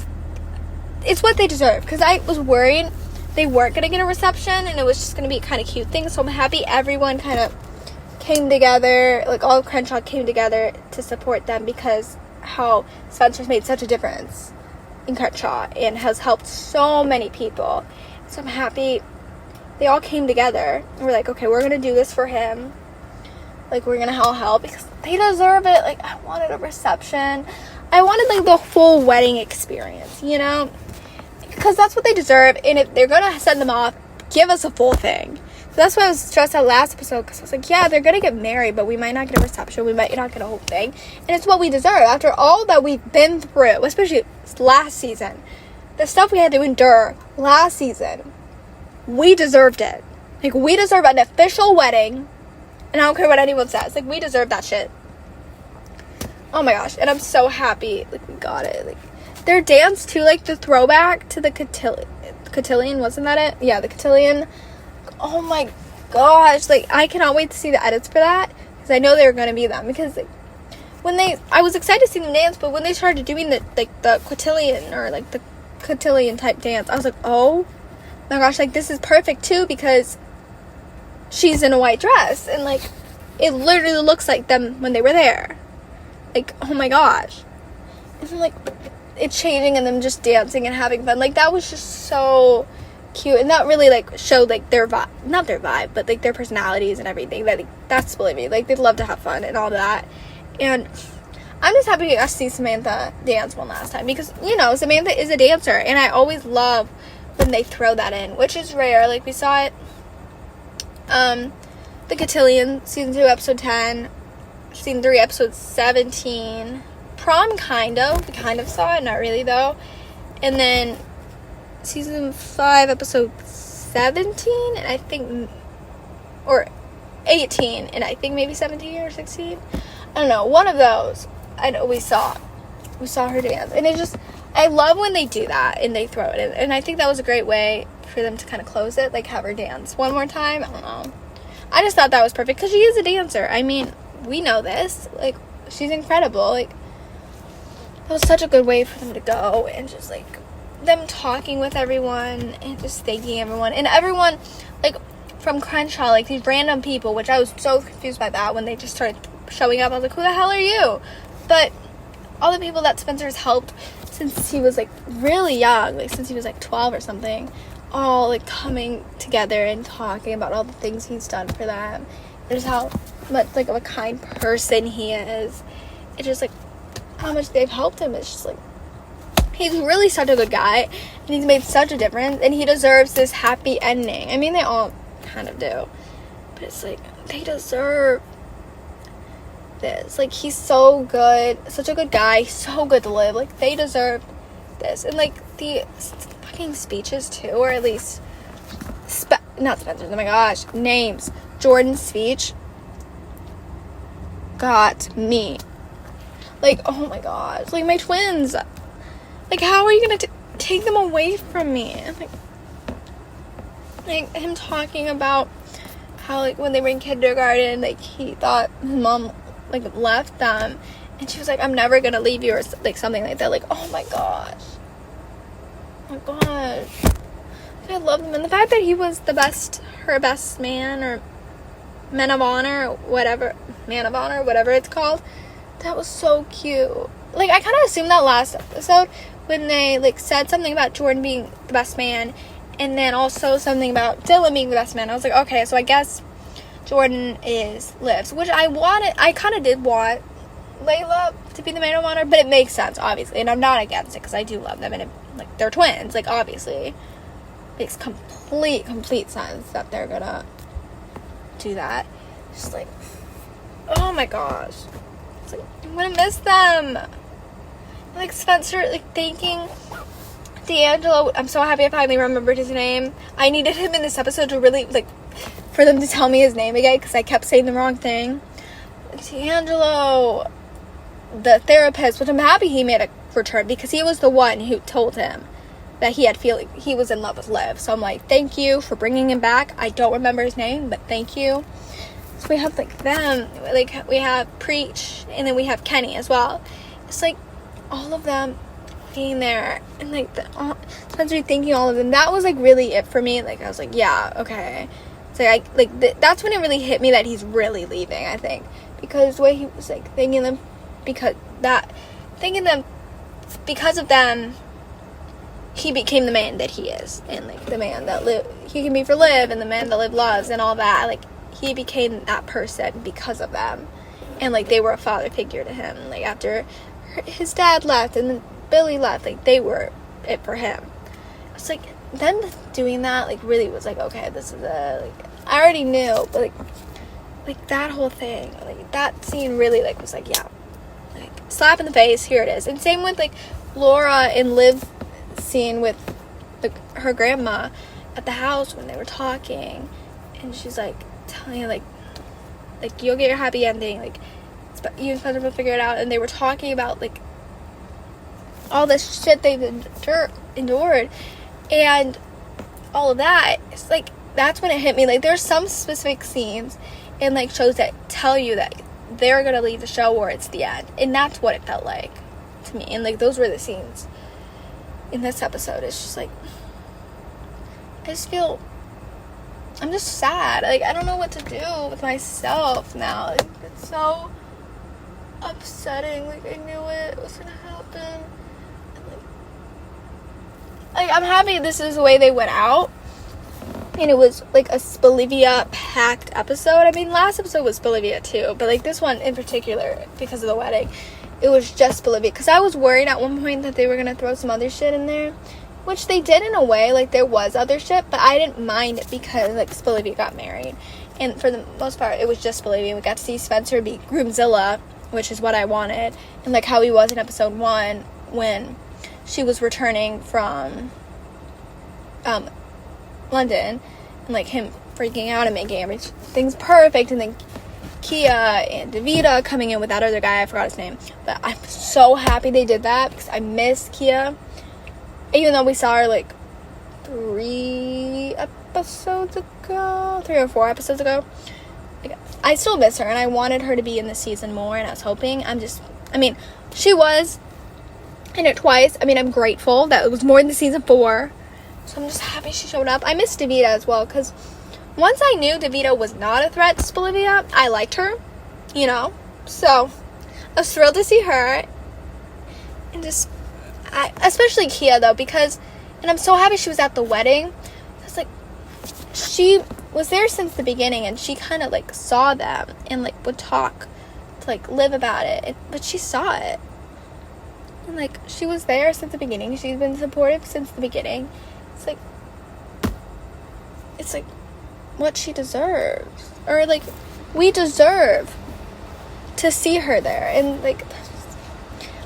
what they deserve. Because I was worried they weren't going to get a reception, and it was just going to be a kind of cute thing. So I'm happy everyone kind of came together, like, all of Crenshaw came together to support them, because how Spencer's made such a difference in Crenshaw and has helped so many people. So I'm happy they all came together. We're like, okay, we're gonna do this for him. Like, we're gonna all help because they deserve it. Like, I wanted a reception. I wanted, like, the full wedding experience, you know? Because that's what they deserve. And if they're gonna send them off, give us a full thing. So that's why I was stressed out last episode, because I was like, yeah, they're gonna get married, but we might not get a reception. We might not get a whole thing. And it's what we deserve. After all that we've been through, especially last season, the stuff we had to endure last season, we deserved it. Like, we deserve an official wedding. And I don't care what anyone says. Like, we deserve that shit. Oh my gosh. And I'm so happy. Like, we got it. Like, their dance, too, like, the throwback to the cotillion. Wasn't that it? Yeah, the cotillion. Oh my gosh. Like, I cannot wait to see the edits for that. Because I know they were going to be them. Because, like, I was excited to see them dance. But when they started doing the cotillion, or, like, the cotillion type dance, I was like, oh my gosh. Like, this is perfect, too. Because she's in a white dress, and, like, it literally looks like them when they were there. Like, oh my gosh. And then, like, it's changing and them just dancing and having fun. Like, that was just so cute. And that really, like, showed, like, their vibe. Not their vibe, but, like, their personalities and everything. That, like, that's believe me. Like, they'd love to have fun and all that. And I'm just happy to see Samantha dance one last time. Because, you know, Samantha is a dancer. And I always love when they throw that in. Which is rare. Like, we saw it the cotillion, season 2, episode 10, season 3, episode 17, prom, we kind of saw it, not really, though, and then season 5, episode 17, and I think, or 18, and I think maybe 17 or 16, I don't know, one of those, I know we saw her dance, and it just, I love when they do that, and they throw it in, and I think that was a great way for them to kind of close it, like have her dance one more time. I don't know. I just thought that was perfect because she is a dancer. I mean, we know this. Like, she's incredible. Like, that was such a good way for them to go, and just like them talking with everyone and just thanking everyone, and everyone, like, from Crenshaw, like these random people, which I was so confused by that when they just started showing up. I was like, who the hell are you? But all the people that Spencer's helped since he was like really young, like since he was like 12 or something, all like coming together and talking about all the things he's done for them, and just how much like of a kind person he is. It's just like how much they've helped him. It's just like he's really such a good guy, and he's made such a difference, and he deserves this happy ending. I mean, they all kind of do, but it's like they deserve this. Like, he's so good, such a good guy, so good to live. Like, they deserve this. And like the fucking speeches too, or at least not Spencer's, oh my gosh, names. Jordan's speech got me. Like, oh my gosh, like my twins. Like, how are you gonna take them away from me? Like him talking about how, like, when they were in kindergarten, like, he thought his mom, like, left them, and she was like, I'm never gonna leave you, or, like, something like that. Like, oh my gosh. Oh my gosh. I love him. And the fact that he was her best man, or man of honor, whatever it's called, that was so cute. Like, I kind of assumed that last episode when they, like, said something about Jordan being the best man, and then also something about Dylan being the best man. I was like, okay, so I guess Jordan is Liv's, which I kind of did want Layla to be the maid of honor, but it makes sense, obviously, and I'm not against it, because I do love them, and like, they're twins, like, obviously, makes complete sense that they're gonna do that. Just like, oh my gosh, it's like, I'm gonna miss them. Like, Spencer, like, thanking D'Angelo. I'm so happy I finally remembered his name. I needed him in this episode to really, like, for them to tell me his name again, because I kept saying the wrong thing. D'Angelo, the therapist, which I'm happy he made a return, because he was the one who told him that he was in love with Liv. So I'm like, thank you for bringing him back. I don't remember his name, but thank you. So we have, like, them, like, we have Preach, and then we have Kenny as well. It's like all of them being there, and like Spencer thanking all of them. That was, like, really it for me. Like, I was like, yeah, okay. So that's when it really hit me that he's really leaving, I think, because the way he was, like, thanking them because of them, he became the man that he is, and like the man that he can be for Liv, and the man that Liv loves, and all that. Like, he became that person because of them, and like they were a father figure to him. Like, after his dad left and then Billy left, like they were it for him. It's like them doing that like really was like, okay, this is like I already knew, but like that whole thing, like that scene really like was like, yeah, like slap in the face, here it is. And same with like Laura and Liv scene with her grandma at the house when they were talking, and she's like telling you like you'll get your happy ending, like you and Spencer will figure it out. And they were talking about like all this shit they've endured and all of that. It's like that's when it hit me. Like, there's some specific scenes in like shows that tell you that they're gonna leave the show or it's the end, and that's what it felt like to me. And like those were the scenes in this episode. It's just like I just feel I'm just sad. Like, I don't know what to do with myself now. Like, it's so upsetting. Like, I knew it was gonna happen. And like I'm happy this is the way they went out. And it was like a Bolivia packed episode. I mean, last episode was Bolivia too, but like this one in particular, because of the wedding, it was just Bolivia. Because I was worried at one point that they were gonna throw some other shit in there, which they did in a way. Like, there was other shit, but I didn't mind it because like Bolivia got married, and for the most part it was just Bolivia. We got to see Spencer be Groomzilla, which is what I wanted, and like how he was in episode 1 when she was returning from London, and like him freaking out and making everything's perfect, and then Kia and Davida coming in with that other guy, I forgot his name, but I'm so happy they did that because I miss Kia, even though we saw her like 3 or 4 episodes ago. Like, I still miss her, and I wanted her to be in this season more, and I was hoping. She was in it twice. I mean, I'm grateful that it was more than season 4. So I'm just happy she showed up. I miss Davida as well, because once I knew Davida was not a threat to Bolivia, I liked her, you know? So I was thrilled to see her. And just, especially Kia, though, because, and I'm so happy she was at the wedding. It's like, she was there since the beginning, and she kind of, like, saw them and, like, would talk to, like, Liv about it. But she saw it. And, like, she was there since the beginning. She's been supportive since the beginning. It's like what she deserves, or like we deserve to see her there. And like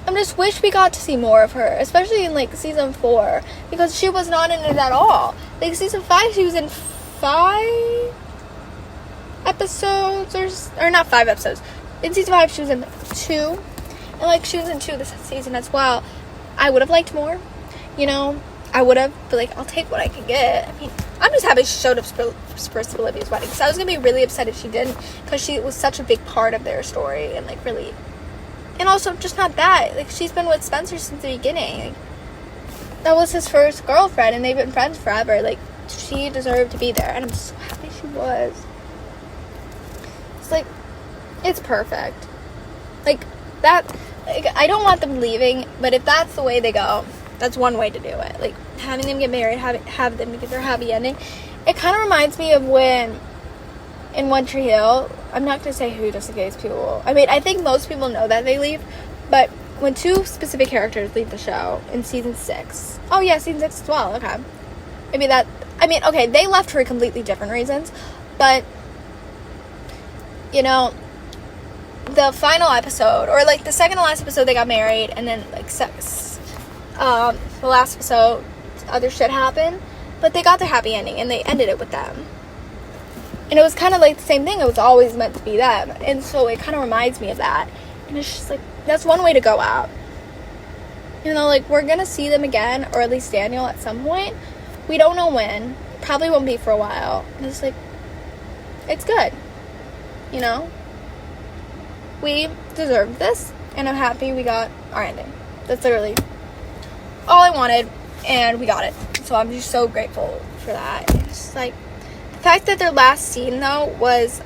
I just wish we got to see more of her, especially in like season 4, because she was not in it at all. Like season 5, she was in 5 episodes, or not 5 episodes. In season 5, she was in 2, and like she was in 2 this season as well. I would have liked more, you know. I would have, but like, I'll take what I can get. I mean, I'm just happy she showed up for Bolivia's wedding, because I was gonna be really upset if she didn't, because she was such a big part of their story, and like really, and also just not that, like she's been with Spencer since the beginning. Like, that was his first girlfriend, and they've been friends forever. Like, she deserved to be there, and I'm so happy she was. It's like, it's perfect. Like that. Like, I don't want them leaving, but if that's the way they go, that's one way to do it. Like, having them get married, have them get their happy ending. It kind of reminds me of when, in One Tree Hill, I'm not going to say who just in case people... I mean, I think most people know that they leave, but when 2 specific characters leave the show in season 6... Oh, yeah, season 6 as well, okay. Okay, they left for completely different reasons, but, you know, the final episode, or, like, the second to last episode, they got married, and then, like, the last episode, other shit happened, but they got their happy ending, and they ended it with them. And it was kind of like the same thing. It was always meant to be them, and so it kind of reminds me of that. And it's just like, that's one way to go out. You know, like, we're gonna see them again, or at least Daniel at some point. We don't know when. Probably won't be for a while. And it's like, it's good. You know? We deserve this, and I'm happy we got our ending. That's literally all I wanted, and we got it. So I'm just so grateful for that. It's just like the fact that their last scene though was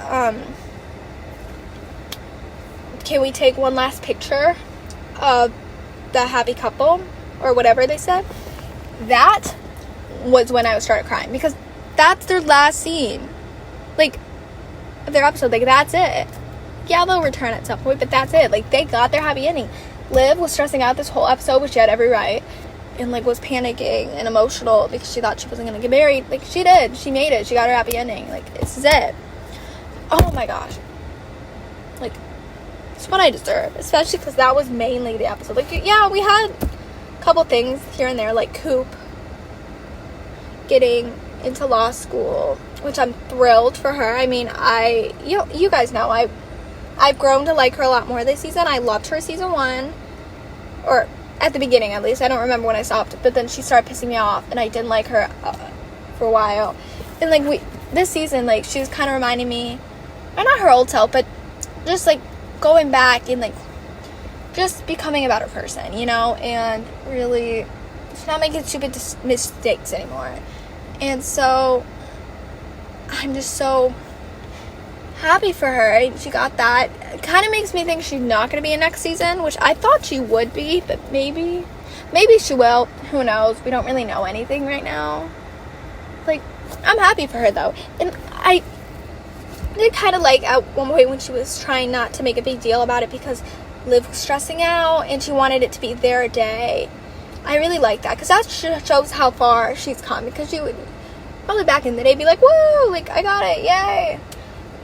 can we take one last picture of the happy couple, or whatever they said. that was when I started crying, because that's their last scene, like, of their episode. Like, that's it. Yeah, they'll return at some point, but that's it. Like, they got their happy ending. Liv was stressing out this whole episode, which she had every right, and, like, was panicking and emotional because she thought she wasn't gonna get married. Like, she did. She made it. She got her happy ending. Like, this is it. Oh my gosh. Like, it's what I deserve, especially because that was mainly the episode. Like, yeah, we had a couple things here and there, like Coop getting into law school, which I'm thrilled for her. I mean, you guys know, I've grown to like her a lot more this season. I loved her season 1, or at the beginning at least. I don't remember when I stopped, but then she started pissing me off, and I didn't like her for a while. And, like, this season, like, she was kind of reminding me, or not her old self, but just, like, going back and, like, just becoming a better person, you know, and really she's not making stupid mistakes anymore. And so I'm just so happy for her. She got that. It kind of makes me think she's not going to be in next season, which I thought she would be, but maybe she will. Who knows? We don't really know anything right now. Like, I'm happy for her, though. And I did kind of like at one point when she was trying not to make a big deal about it because Liv was stressing out and she wanted it to be their day. I really like that, because that shows how far she's come, because she would probably back in the day be like, woo, like, I got it, yay,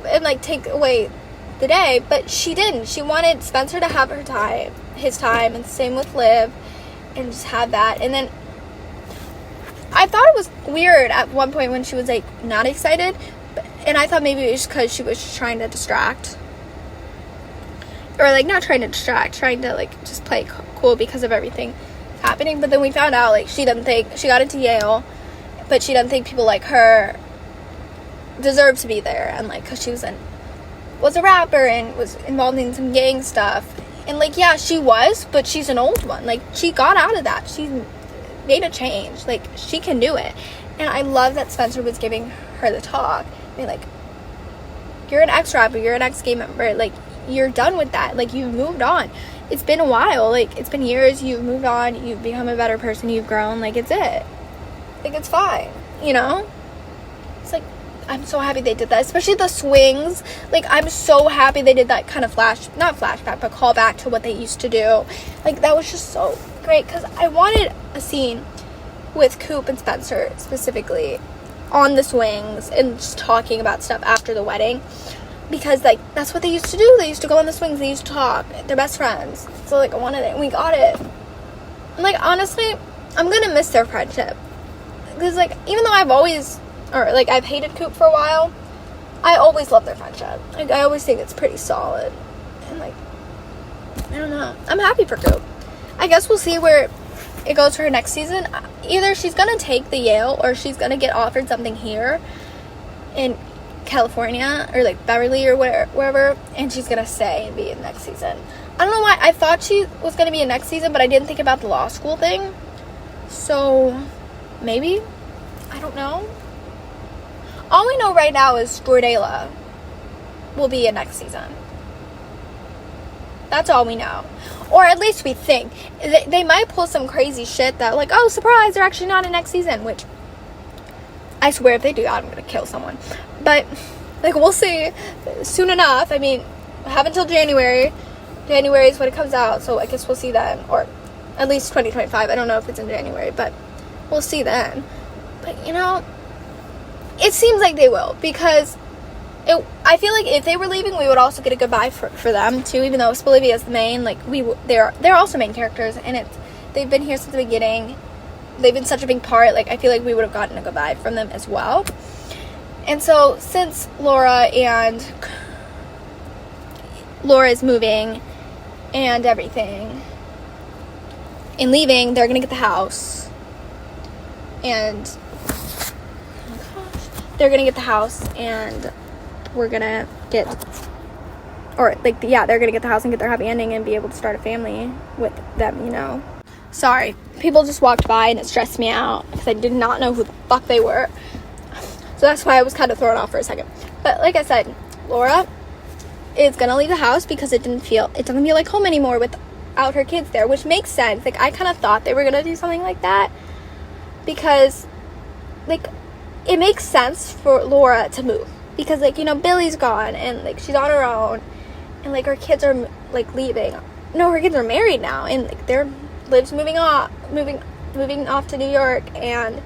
and, like, take away the day. But she didn't. She wanted Spencer to have his time, and same with Liv, and just have that. And then I thought it was weird at one point when she was, like, not excited, and I thought maybe it was because she was trying to distract, or, like, not trying to distract, trying to, like, just play cool because of everything happening. But then we found out, like, she got into Yale, but she doesn't think people like her deserve to be there, and, like, because she was a rapper and was involved in some gang stuff, and, like, yeah, she was, but she's an old one. Like, she got out of that. She made a change. Like, she can do it. And I love that Spencer was giving her the talk. I mean, like, you're an ex-rapper, you're an ex-gay member, like, you're done with that. Like, you've moved on. It's been a while. Like, it's been years. You've moved on. You've become a better person. You've grown. Like, it's it. Like, it's fine. You know? It's like, I'm so happy they did that. Especially the swings. Like, I'm so happy they did that kind of not flashback, but callback to what they used to do. Like, that was just so great. Because I wanted a scene with Coop and Spencer specifically on the swings and just talking about stuff after the wedding. Because, like, that's what they used to do. They used to go on the swings. They used to talk. They're best friends. So, like, I wanted it. And we got it. And, like, honestly, I'm going to miss their friendship. Because, like, even though I've hated Coop for a while, I always love their friendship. Like, I always think it's pretty solid. And, like, I don't know. I'm happy for Coop. I guess we'll see where it goes for her next season. Either she's going to take the Yale, or she's going to get offered something here in California, or, like, Beverly, or wherever, and she's gonna stay and be in next season. I don't know why. I thought she was gonna be in next season, but I didn't think about the law school thing. So maybe, I don't know. All we know right now is Jordala will be in next season. That's all we know, or at least we think. They might pull some crazy shit that, like, oh, surprise, they're actually not in next season, which I swear if they do that, I'm gonna kill someone. But, like, we'll see soon enough. I mean, I have until January. January is when it comes out, so I guess we'll see then. Or at least 2025. I don't know if it's in January, but we'll see then. But, you know, it seems like they will, because I feel like if they were leaving, we would also get a goodbye for them, too, even though Bolivia is the main. Like, they're also main characters, and they've been here since the beginning. They've been such a big part. Like, I feel like we would have gotten a goodbye from them as well. And so, since Laura is moving and everything and leaving, they're gonna get the house. And they're gonna get the house, and we're gonna get, or, like, yeah, they're gonna get the house and get their happy ending and be able to start a family with them, you know. Sorry, people just walked by and it stressed me out because I did not know who the fuck they were. So that's why I was kind of thrown off for a second. But like I said, Laura is gonna leave the house because it doesn't feel like home anymore without her kids there, which makes sense. Like, I kind of thought they were gonna do something like that, because, like, it makes sense for Laura to move. Because, like, you know, Billy's gone, and, like, she's on her own, and, like, her kids are, like, leaving. No, her kids are married now, and, like, Liv's moving off to New York, and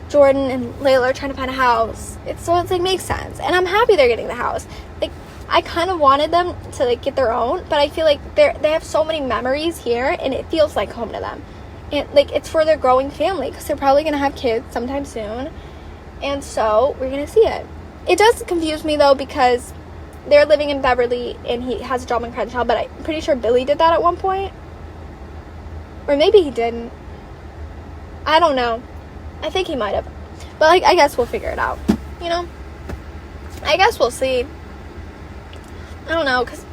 Jordan and Layla are trying to find a house. It's like, makes sense. And I'm happy they're getting the house. Like, I kind of wanted them to, like, get their own, but I feel like they have so many memories here, and it feels like home to them. And, like, it's for their growing family, because they're probably going to have kids sometime soon, and so we're going to see it. It does confuse me, though, because they're living in Beverly, and he has a job in Crenshaw, but I'm pretty sure Billy did that at one point. Or maybe he didn't. I don't know. I think he might have. But, like, I guess we'll figure it out. You know? I guess we'll see. I don't know, because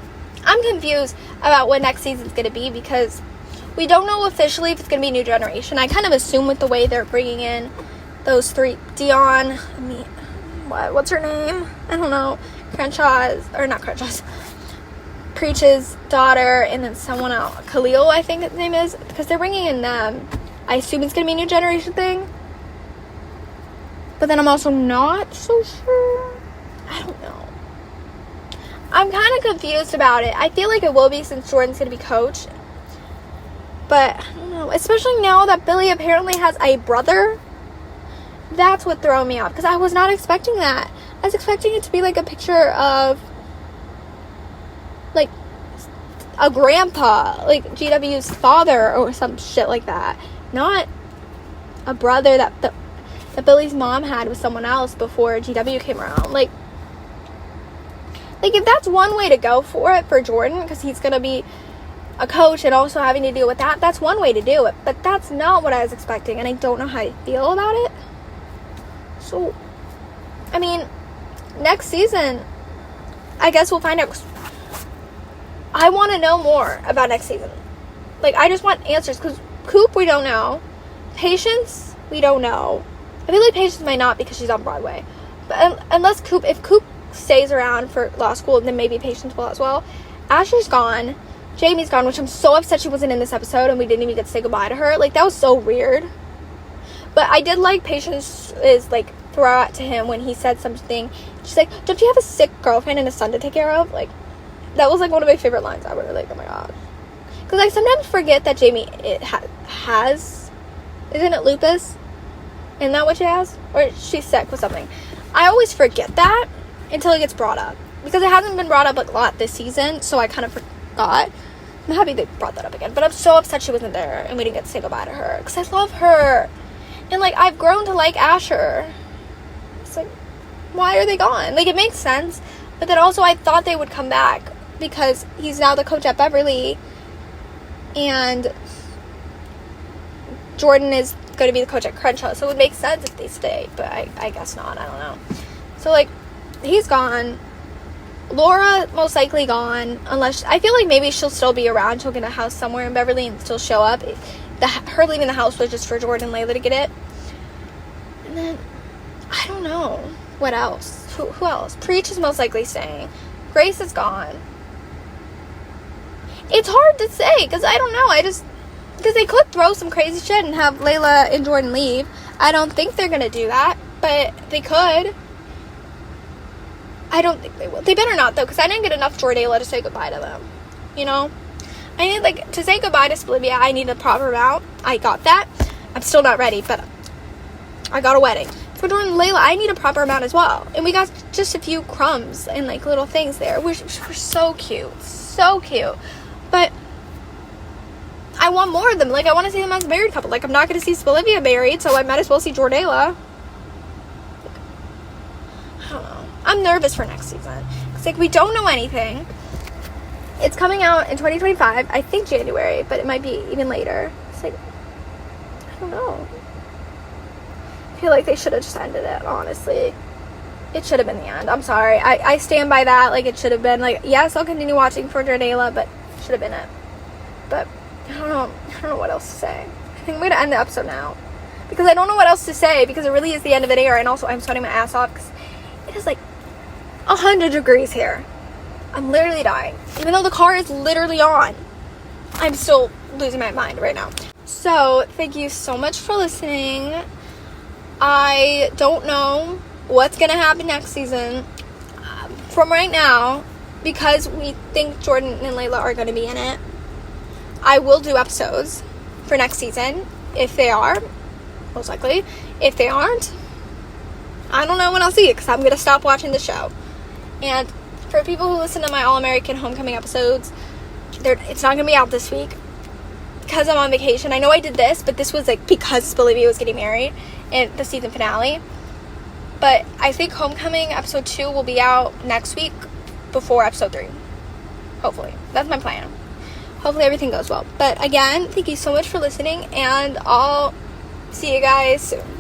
I'm confused about what next season's going to be, because we don't know officially if it's going to be New Generation. I kind of assume with the way they're bringing in those three. What's her name? I don't know. Preach's daughter, and then someone else. Khalil, I think his name is. Because they're bringing in them. I assume it's going to be a New Generation thing. But then I'm also not so sure. I don't know. I'm kind of confused about it. I feel like it will be, since Jordan's going to be coach. But, I don't know. Especially now that Billy apparently has a brother. That's what threw me off. Because I was not expecting that. I was expecting it to be, like, a picture of, like, a grandpa. Like, GW's father or some shit like that. Not a brother that Billy's mom had with someone else before GW came around. Like, if that's one way to go for it for Jordan, because he's going to be a coach and also having to deal with that, that's one way to do it. But that's not what I was expecting, and I don't know how I feel about it. So, I mean, next season, I guess we'll find out. I want to know more about next season. Like, I just want answers, because Coop, we don't know. Patience, we don't know. I feel like Patience might not, because she's on Broadway. But unless if Coop stays around for law school, then maybe Patience will as well. Asher's gone. Jamie's gone, which I'm so upset she wasn't in this episode, and we didn't even get to say goodbye to her. Like, that was so weird. But I did like Patience's, like, throw out to him when he said something. She's like, don't you have a sick girlfriend and a son to take care of? Like, that was, like, one of my favorite lines ever. Like, oh my god. Because I sometimes forget that Jamie has, isn't it lupus? Isn't that what she has? Or she's sick with something. I always forget that until it gets brought up. Because it hasn't been brought up, like, a lot this season, so I kind of forgot. I'm happy they brought that up again. But I'm so upset she wasn't there and we didn't get to say goodbye to her. Because I love her. And, like, I've grown to like Asher. It's like, why are they gone? Like, it makes sense. But then also I thought they would come back, because he's now the coach at Beverly. And Jordan is going to be the coach at Crenshaw. So it would make sense if they stay. But I guess not. I don't know. So, like, he's gone. Laura most likely gone. Unless, I feel like maybe she'll still be around. She'll get a house somewhere in Beverly and still show up. Her leaving the house was just for Jordan and Layla to get it. And then, I don't know. What else? Who else? Preach is most likely staying. Grace is gone. It's hard to say, because I don't know. Because they could throw some crazy shit and have Layla and Jordan leave. I don't think they're going to do that, but they could. I don't think they will. They better not, though, because I didn't get enough Jordala to say goodbye to them. You know? I need, like, to say goodbye to Splivia, I need a proper amount. I got that. I'm still not ready, but I got a wedding. For Jordan and Layla, I need a proper amount as well. And we got just a few crumbs and, like, little things there, which were so cute. So cute. But I want more of them. Like, I want to see them as a married couple. Like, I'm not going to see Splivia married, so I might as well see Jordala. I don't know. I'm nervous for next season. Because, like, we don't know anything. It's coming out in 2025. I think January, but it might be even later. It's like, I don't know. I feel like they should have just ended it, honestly. It should have been the end. I'm sorry. I stand by that. Like, it should have been, like, yes, I'll continue watching for Jordala, but it should have been it. But, I don't know what else to say. I think I'm going to end the episode now. Because I don't know what else to say, because it really is the end of an era, and also I'm sweating my ass off, because it is, like, 100 degrees here. I'm literally dying. Even though the car is literally on, I'm still losing my mind right now. So, thank you so much for listening. I don't know what's going to happen next season. From right now, because we think Jordan and Layla are going to be in it, I will do episodes for next season. If they are, most likely. If they aren't, I don't know when I'll see it, because I'm going to stop watching the show. And for people who listen to my All-American Homecoming episodes, it's not going to be out this week because I'm on vacation. I know I did this, but this was like because Bolivia was getting married in the season finale. But I think Homecoming episode 2 will be out next week before episode 3. Hopefully. That's my plan. Hopefully everything goes well. But again, thank you so much for listening, and I'll see you guys soon.